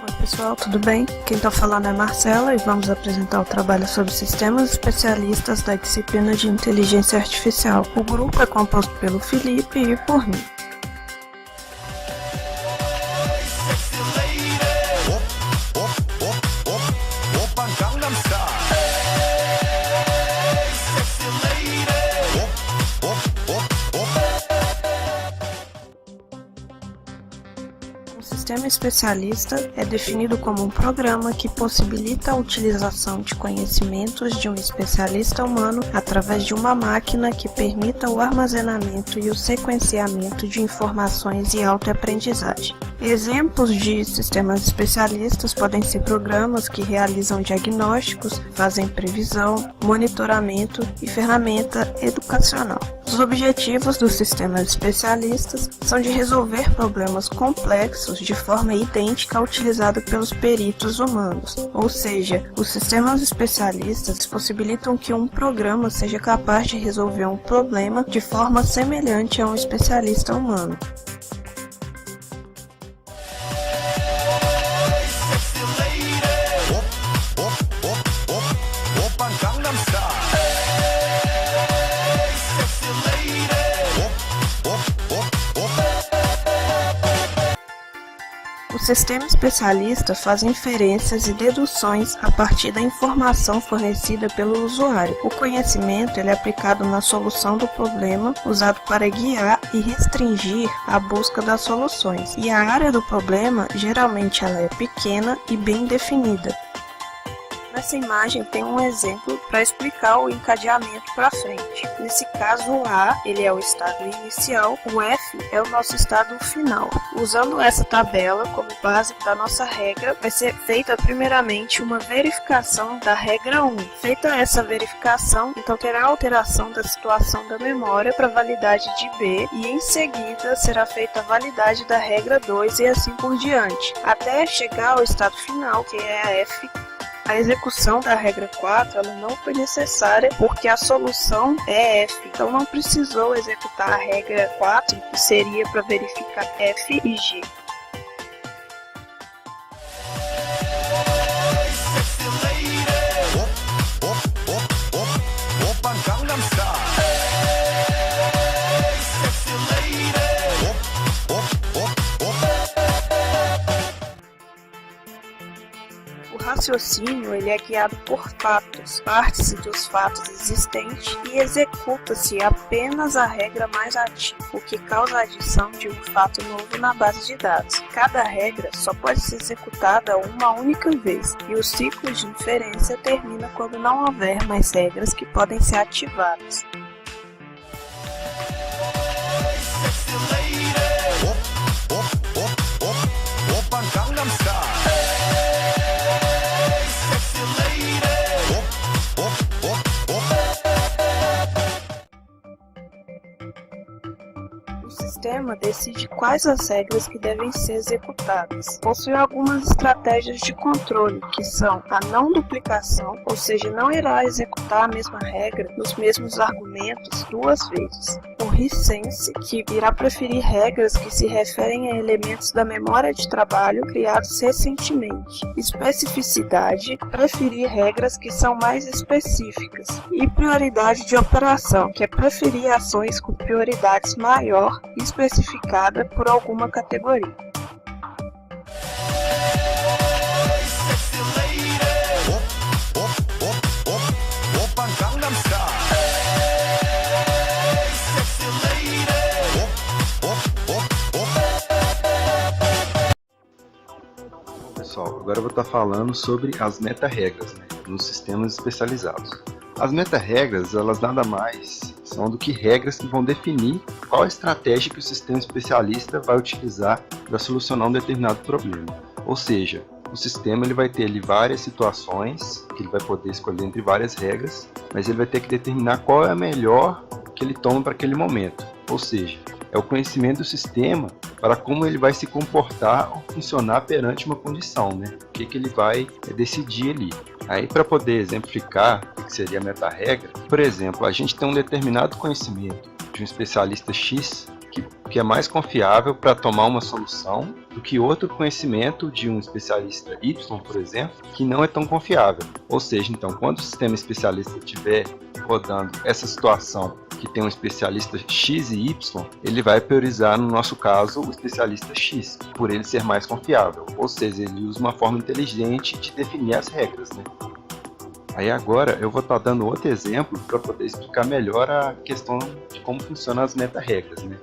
Oi pessoal, tudo bem? Quem está falando é Marcela e vamos apresentar o trabalho sobre sistemas especialistas da disciplina de inteligência artificial. O grupo é composto pelo Felipe e por mim. Um sistema especialista é definido como um programa que possibilita a utilização de conhecimentos de um especialista humano através de uma máquina que permita o armazenamento e o sequenciamento de informações e autoaprendizagem. Exemplos de sistemas especialistas podem ser programas que realizam diagnósticos, fazem previsão, monitoramento e ferramenta educacional. Os objetivos dos sistemas especialistas são de resolver problemas complexos de forma idêntica à utilizada pelos peritos humanos, ou seja, os sistemas especialistas possibilitam que um programa seja capaz de resolver um problema de forma semelhante a um especialista humano. O sistema especialista faz inferências e deduções a partir da informação fornecida pelo usuário. O conhecimento é aplicado na solução do problema, usado para guiar e restringir a busca das soluções. E a área do problema, geralmente ela é pequena e bem definida. Nessa imagem tem um exemplo para explicar o encadeamento para frente. Nesse caso, o A ele é o estado inicial, o F é o nosso estado final. Usando essa tabela como base da nossa regra, vai ser feita primeiramente uma verificação da regra 1. Feita essa verificação, então terá alteração da situação da memória para a validade de B e em seguida será feita a validade da regra 2 e assim por diante, até chegar ao estado final, que é a F. A execução da regra 4 ela não foi necessária porque a solução é F, então não precisou executar a regra 4, que seria para verificar F e G. O raciocínio ele é guiado por fatos, parte-se dos fatos existentes e executa-se apenas a regra mais ativa, o que causa a adição de um fato novo na base de dados. Cada regra só pode ser executada uma única vez e o ciclo de inferência termina quando não houver mais regras que podem ser ativadas. O sistema decide quais as regras que devem ser executadas. Possui algumas estratégias de controle, que são a não duplicação, ou seja, não irá executar a mesma regra nos mesmos argumentos duas vezes. O recense, que irá preferir regras que se referem a elementos da memória de trabalho criados recentemente. Especificidade, preferir regras que são mais específicas. E prioridade de operação, que é preferir ações com prioridades maior especificada por alguma categoria. Pessoal, agora eu vou estar falando sobre as meta-regras, nos sistemas especializados. As meta-regras, elas nada mais são do que regras que vão definir qual a estratégia que o sistema especialista vai utilizar para solucionar um determinado problema. Ou seja, o sistema ele vai ter ali várias situações que ele vai poder escolher entre várias regras, mas ele vai ter que determinar qual é a melhor que ele toma para aquele momento. Ou seja, é o conhecimento do sistema para como ele vai se comportar ou funcionar perante uma condição, O que ele vai decidir ali. Aí, para poder exemplificar o que seria a meta-regra, por exemplo, a gente tem um determinado conhecimento de um especialista X que que é mais confiável para tomar uma solução do que outro conhecimento de um especialista Y, por exemplo, que não é tão confiável. Ou seja, então, quando o sistema especialista estiver rodando essa situação que tem um especialista X e Y, ele vai priorizar, no nosso caso, o especialista X, por ele ser mais confiável. Ou seja, ele usa uma forma inteligente de definir as regras, né? Aí agora eu vou estar dando outro exemplo para poder explicar melhor a questão de como funcionam as meta-regras, né?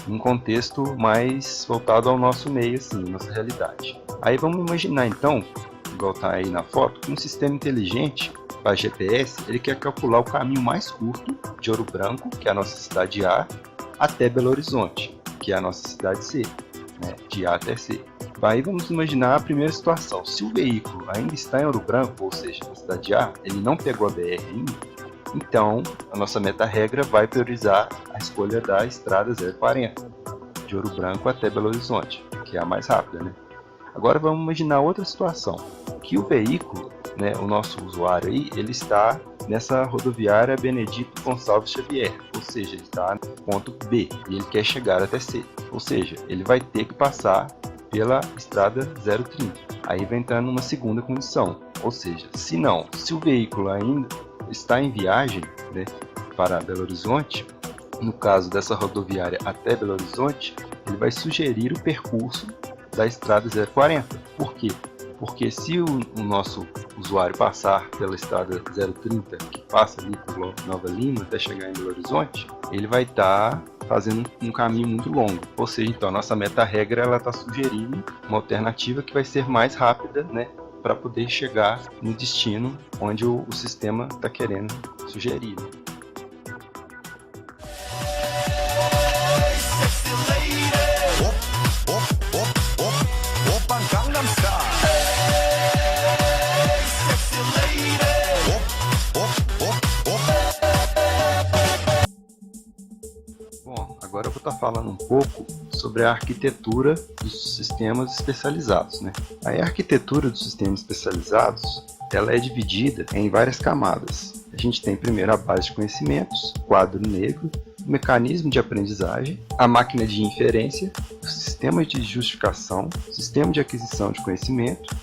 Num contexto mais voltado ao nosso meio, assim, nossa realidade. Aí vamos imaginar então, igual está aí na foto, que um sistema inteligente para GPS, ele quer calcular o caminho mais curto de Ouro Branco, que é a nossa cidade A, até Belo Horizonte, que é a nossa cidade C, né? De A até C. Aí vamos imaginar a primeira situação. Se o veículo ainda está em Ouro Branco, ou seja, na cidade A, ele não pegou a BR ainda, então a nossa meta-regra vai priorizar a escolha da estrada 040, de Ouro Branco até Belo Horizonte, que é a mais rápida, né? Agora vamos imaginar outra situação, que o veículo, né, o nosso usuário aí, ele está nessa rodoviária Benedito Gonçalves Xavier, ou seja, ele está no ponto B e ele quer chegar até C, ou seja, ele vai ter que passar pela estrada 030. Aí vai entrar numa segunda condição, ou seja, se o veículo ainda está em viagem, né, para Belo Horizonte, no caso dessa rodoviária até Belo Horizonte, ele vai sugerir o percurso da estrada 040. Por quê? Porque se o nosso usuário passar pela estrada 030, que passa ali por Nova Lima até chegar em Belo Horizonte, ele vai estar fazendo um caminho muito longo. Ou seja, então a nossa meta-regra ela está sugerindo uma alternativa que vai ser mais rápida, né, para poder chegar no destino onde o sistema está querendo sugerir. Bom, agora eu vou estar falando um pouco sobre a arquitetura dos sistemas especializados, né? A arquitetura dos sistemas especializados, ela é dividida em várias camadas. A gente tem primeiro a base de conhecimentos, quadro negro, o mecanismo de aprendizagem, a máquina de inferência, o sistema de justificação, o sistema de aquisição de conhecimento,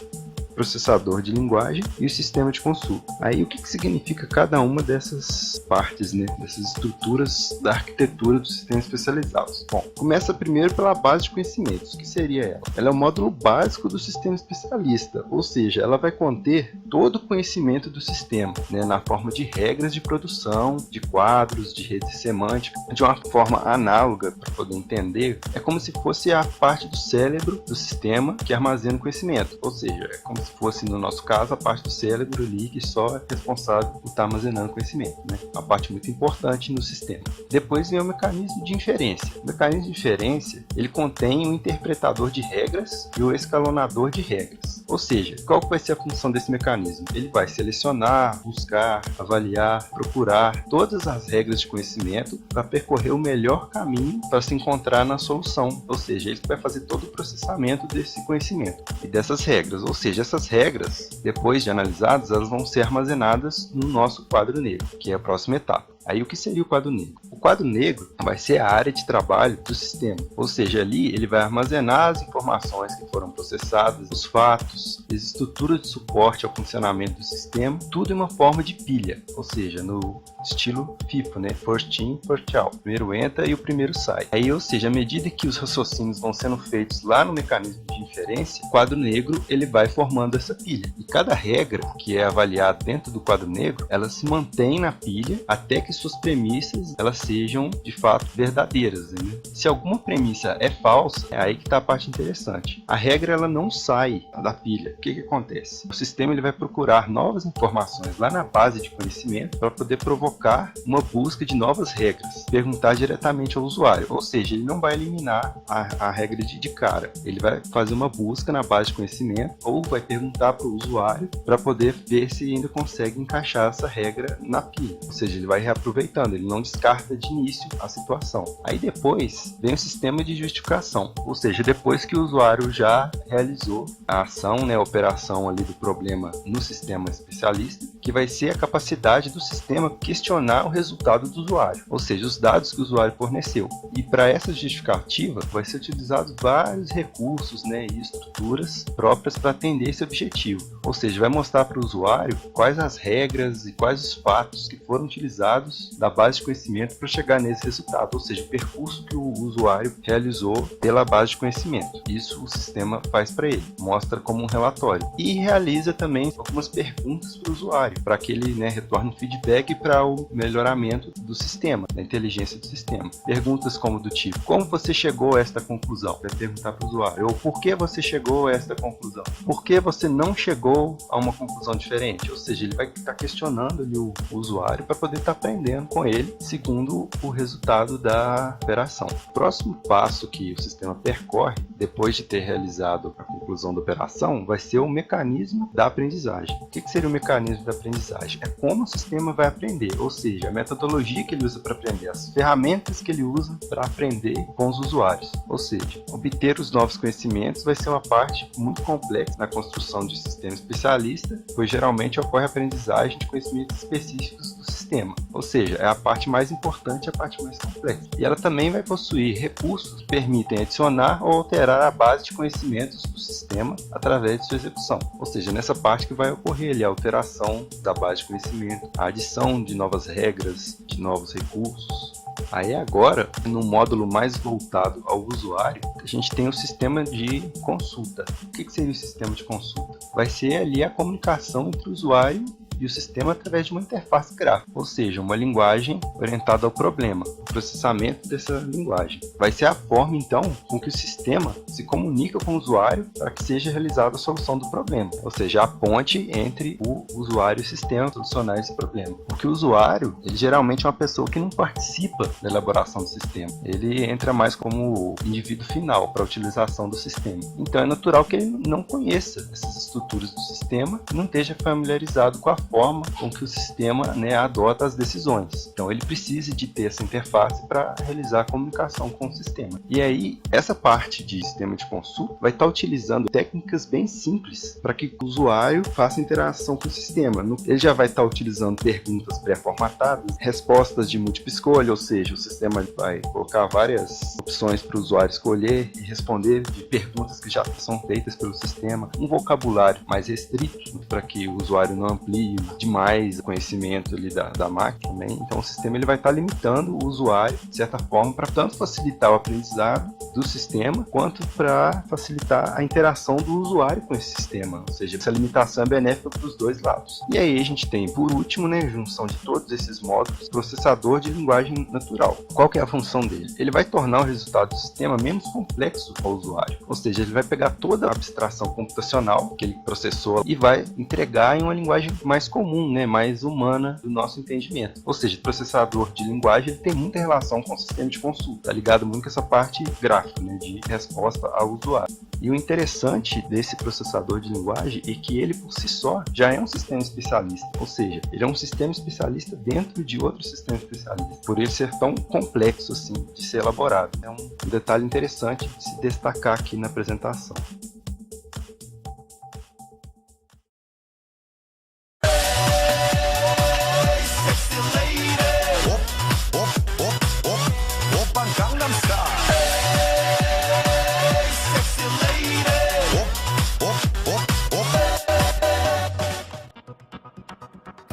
processador de linguagem e o sistema de consulta. Aí o que significa cada uma dessas partes, né? Dessas estruturas da arquitetura dos sistemas especializados? Bom, começa primeiro pela base de conhecimentos. O que seria ela? Ela é o módulo básico do sistema especialista, ou seja, ela vai conter todo o conhecimento do sistema, né? Na forma de regras de produção, de quadros, de rede semântica, de uma forma análoga para poder entender. É como se fosse a parte do cérebro do sistema que armazena o conhecimento, ou seja, é como se fosse, no nosso caso, a parte do cérebro ali que só é responsável por estar armazenando conhecimento, né? Uma parte muito importante no sistema. Depois vem o mecanismo de inferência. O mecanismo de inferência, ele contém o interpretador de regras e o escalonador de regras. Ou seja, qual vai ser a função desse mecanismo? Ele vai selecionar, buscar, avaliar, procurar todas as regras de conhecimento para percorrer o melhor caminho para se encontrar na solução. Ou seja, ele vai fazer todo o processamento desse conhecimento e dessas regras. Ou seja, essas regras, depois de analisadas, elas vão ser armazenadas no nosso quadro negro, que é a próxima etapa. Aí o que seria o quadro negro? O quadro negro vai ser a área de trabalho do sistema, ou seja, ali ele vai armazenar as informações que foram processadas, os fatos, as estruturas de suporte ao funcionamento do sistema, tudo em uma forma de pilha, ou seja, no estilo FIFO, né? First in, first out. Primeiro entra e o primeiro sai. Aí, ou seja, à medida que os raciocínios vão sendo feitos lá no mecanismo de inferência, o quadro negro ele vai formando essa pilha. E cada regra que é avaliada dentro do quadro negro, ela se mantém na pilha até que suas premissas elas sejam de fato verdadeiras, né? Se alguma premissa é falsa, é aí que está a parte interessante. A regra ela não sai da pilha. O que acontece? O sistema ele vai procurar novas informações lá na base de conhecimento para poder provocar uma busca de novas regras, perguntar diretamente ao usuário, ou seja, ele não vai eliminar a regra de cara, ele vai fazer uma busca na base de conhecimento ou vai perguntar para o usuário para poder ver se ainda consegue encaixar essa regra na pilha, ou seja, ele vai aproveitando, ele não descarta de início a situação. Aí depois vem o sistema de justificação, ou seja, depois que o usuário já realizou a ação, a operação ali do problema no sistema especialista, que vai ser a capacidade do sistema questionar o resultado do usuário, ou seja, os dados que o usuário forneceu. E para essa justificativa vai ser utilizados vários recursos e estruturas próprias para atender esse objetivo, ou seja, vai mostrar para o usuário quais as regras e quais os fatos que foram utilizados da base de conhecimento para chegar nesse resultado, ou seja, o percurso que o usuário realizou pela base de conhecimento. Isso o sistema faz para ele, mostra como um relatório e realiza também algumas perguntas para o usuário, para que ele retorne um feedback para o melhoramento do sistema, da inteligência do sistema. Perguntas como do tipo: como você chegou a esta conclusão? Vai perguntar para o usuário. Ou por que você chegou a esta conclusão? Por que você não chegou a uma conclusão diferente? Ou seja, ele vai estar questionando ali o usuário para poder estar aprendendo com ele segundo o resultado da operação. O próximo passo que o sistema percorre, depois de ter realizado a conclusão da operação, vai ser o mecanismo da aprendizagem. O que seria o mecanismo da aprendizagem? É como o sistema vai aprender, ou seja, a metodologia que ele usa para aprender, as ferramentas que ele usa para aprender com os usuários. Ou seja, obter os novos conhecimentos vai ser uma parte muito complexa na construção de sistema especialista, pois geralmente ocorre a aprendizagem de conhecimentos específicos do sistema. Ou seja, é a parte mais importante, a parte mais complexa. E ela também vai possuir recursos que permitem adicionar ou alterar a base de conhecimentos do sistema através de sua execução. Ou seja, nessa parte que vai ocorrer ali a alteração da base de conhecimento, a adição de novas regras, de novos recursos. Aí agora, no módulo mais voltado ao usuário, a gente tem o sistema de consulta. O que seria o sistema de consulta? Vai ser ali a comunicação entre o usuário e o sistema através de uma interface gráfica, ou seja, uma linguagem orientada ao problema, o processamento dessa linguagem. Vai ser a forma, então, com que o sistema se comunica com o usuário para que seja realizada a solução do problema, ou seja, a ponte entre o usuário e o sistema solucionar esse problema. Porque o usuário, ele geralmente é uma pessoa que não participa da elaboração do sistema, ele entra mais como indivíduo final para a utilização do sistema. Então é natural que ele não conheça essas estruturas do sistema e não esteja familiarizado com a forma com que o sistema adota as decisões. Então ele precisa de ter essa interface para realizar a comunicação com o sistema. E aí, essa parte de sistema de consulta vai estar utilizando técnicas bem simples para que o usuário faça interação com o sistema. Ele já vai estar utilizando perguntas pré-formatadas, respostas de múltipla escolha, ou seja, o sistema vai colocar várias opções para o usuário escolher e responder de perguntas que já são feitas pelo sistema, um vocabulário mais restrito para que o usuário não amplie demais o conhecimento ali da máquina também. Então o sistema ele vai estar limitando o usuário de certa forma para tanto facilitar o aprendizado do sistema quanto para facilitar a interação do usuário com esse sistema, ou seja, essa limitação é benéfica para os dois lados. E aí a gente tem, por último, junção de todos esses módulos, processador de linguagem natural. Qual que é a função dele? Ele vai tornar o resultado do sistema menos complexo para o usuário, ou seja, ele vai pegar toda a abstração computacional que ele processou e vai entregar em uma linguagem mais comum, mais humana do nosso entendimento. Ou seja, o processador de linguagem ele tem muita relação com o sistema de consulta, tá ligado muito com essa parte gráfica, de resposta ao usuário. E o interessante desse processador de linguagem é que ele por si só já é um sistema especialista, ou seja, ele é um sistema especialista dentro de outro sistema especialista, por ele ser tão complexo assim de ser elaborado. É um detalhe interessante de se destacar aqui na apresentação.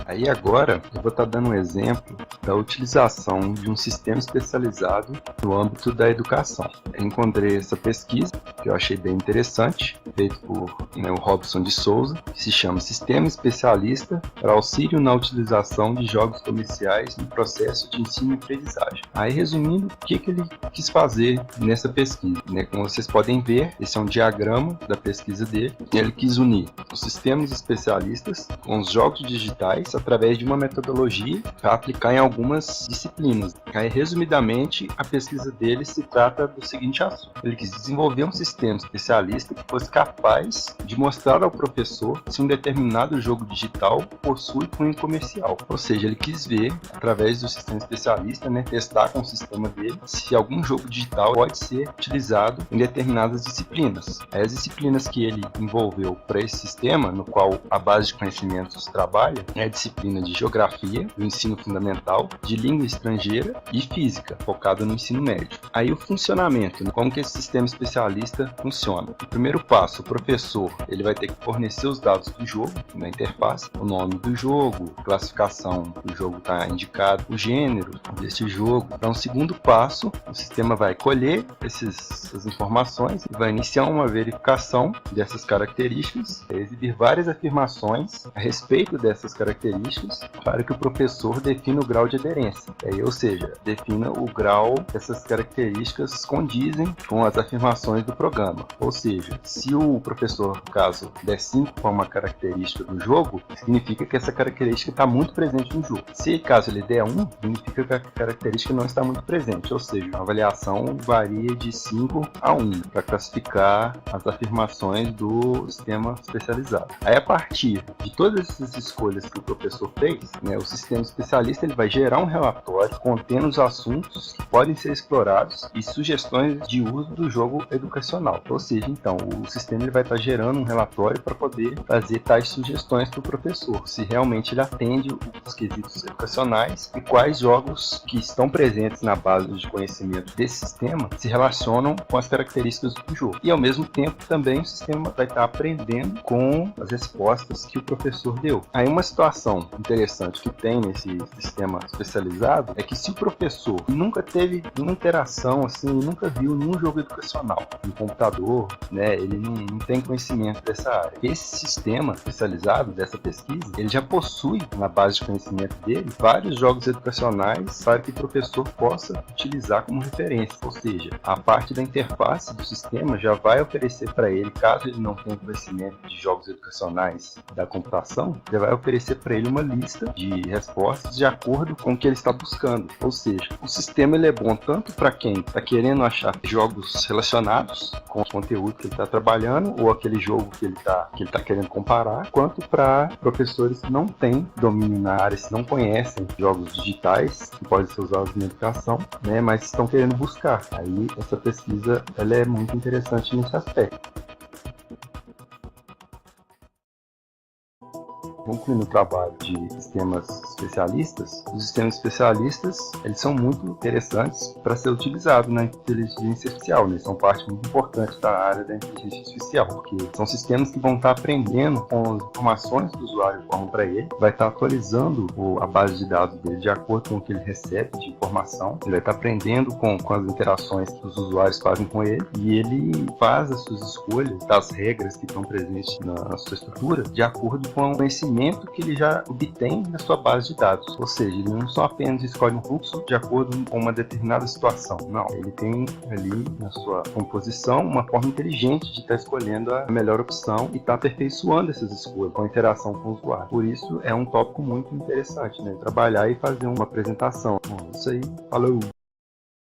Aí agora eu vou estar dando um exemplo da utilização de um sistema especializado no âmbito da educação. Eu encontrei essa pesquisa que eu achei bem interessante, feita por o Robson de Souza, que se chama Sistema Especialista para Auxílio na Utilização de Jogos Comerciais no Processo de Ensino e Aprendizagem. Aí resumindo, o que ele quis fazer nessa pesquisa? Como vocês podem ver, esse é um diagrama da pesquisa dele. Ele quis unir os sistemas especialistas com os jogos digitais através de uma metodologia para aplicar em alguns algumas disciplinas. Aí, resumidamente, a pesquisa dele se trata do seguinte assunto: ele quis desenvolver um sistema especialista que fosse capaz de mostrar ao professor se um determinado jogo digital possui cunho comercial. Ou seja, ele quis ver, através do sistema especialista, testar com o sistema dele se algum jogo digital pode ser utilizado em determinadas disciplinas. As disciplinas que ele envolveu para esse sistema, no qual a base de conhecimentos trabalha, é a disciplina de geografia, do ensino fundamental, de língua estrangeira e física, focada no ensino médio. Aí o funcionamento, como que esse sistema especialista funciona. O primeiro passo, o professor ele vai ter que fornecer os dados do jogo, na interface, o nome do jogo, classificação do jogo está indicado, o gênero deste jogo. Então, o segundo passo, o sistema vai colher essas informações e vai iniciar uma verificação dessas características, exibir várias afirmações a respeito dessas características para que o professor defina o grau de aderência, ou seja, defina o grau que essas características condizem com as afirmações do programa. Ou seja, se o professor, no caso, der 5 para uma característica do jogo, significa que essa característica está muito presente no jogo. Se caso ele der 1, significa que a característica não está muito presente, ou seja, a avaliação varia de 5 a 1 para classificar as afirmações do sistema especializado. Aí, a partir de todas essas escolhas que o professor fez, o sistema especialista ele vai gerar um relatório contendo os assuntos que podem ser explorados e sugestões de uso do jogo educacional. Ou seja, então, o sistema ele vai estar gerando um relatório para poder fazer tais sugestões para o professor, se realmente ele atende os quesitos educacionais e quais jogos que estão presentes na base de conhecimento desse sistema se relacionam com as características do jogo. E, ao mesmo tempo, também o sistema vai estar aprendendo com as respostas que o professor deu. Aí, uma situação interessante que tem nesse sistema especializado é que se o professor nunca teve uma interação, assim, nunca viu nenhum jogo educacional no computador, ele não tem conhecimento dessa área. Esse sistema especializado dessa pesquisa, ele já possui na base de conhecimento dele vários jogos educacionais para que o professor possa utilizar como referência. Ou seja, a parte da interface do sistema já vai oferecer para ele, caso ele não tenha conhecimento de jogos educacionais da computação, já vai oferecer para ele uma lista de respostas de acordo com o que ele está buscando. Ou seja, o sistema ele é bom tanto para quem está querendo achar jogos relacionados com o conteúdo que ele está trabalhando ou aquele jogo que ele está querendo comparar, quanto para professores que não têm domínio na área, se não conhecem jogos digitais que podem ser usados na educação, mas estão querendo buscar. Aí essa pesquisa ela é muito interessante nesse aspecto. Concluindo o trabalho de sistemas especialistas, os sistemas especialistas eles são muito interessantes para ser utilizados na inteligência artificial, são parte muito importante da área da inteligência artificial, porque são sistemas que vão estar aprendendo com as informações que o usuário forma para ele, vai estar atualizando a base de dados dele de acordo com o que ele recebe de informação, ele vai estar aprendendo com as interações que os usuários fazem com ele, e ele faz as suas escolhas das regras que estão presentes na sua estrutura de acordo com o conhecimento que ele já obtém na sua base de dados. Ou seja, ele não só apenas escolhe um fluxo de acordo com uma determinada situação. Não, ele tem ali na sua composição uma forma inteligente de estar escolhendo a melhor opção e estar aperfeiçoando essas escolhas com a interação com o usuário. Por isso, é um tópico muito interessante, trabalhar e fazer uma apresentação. Bom, isso aí. Falou!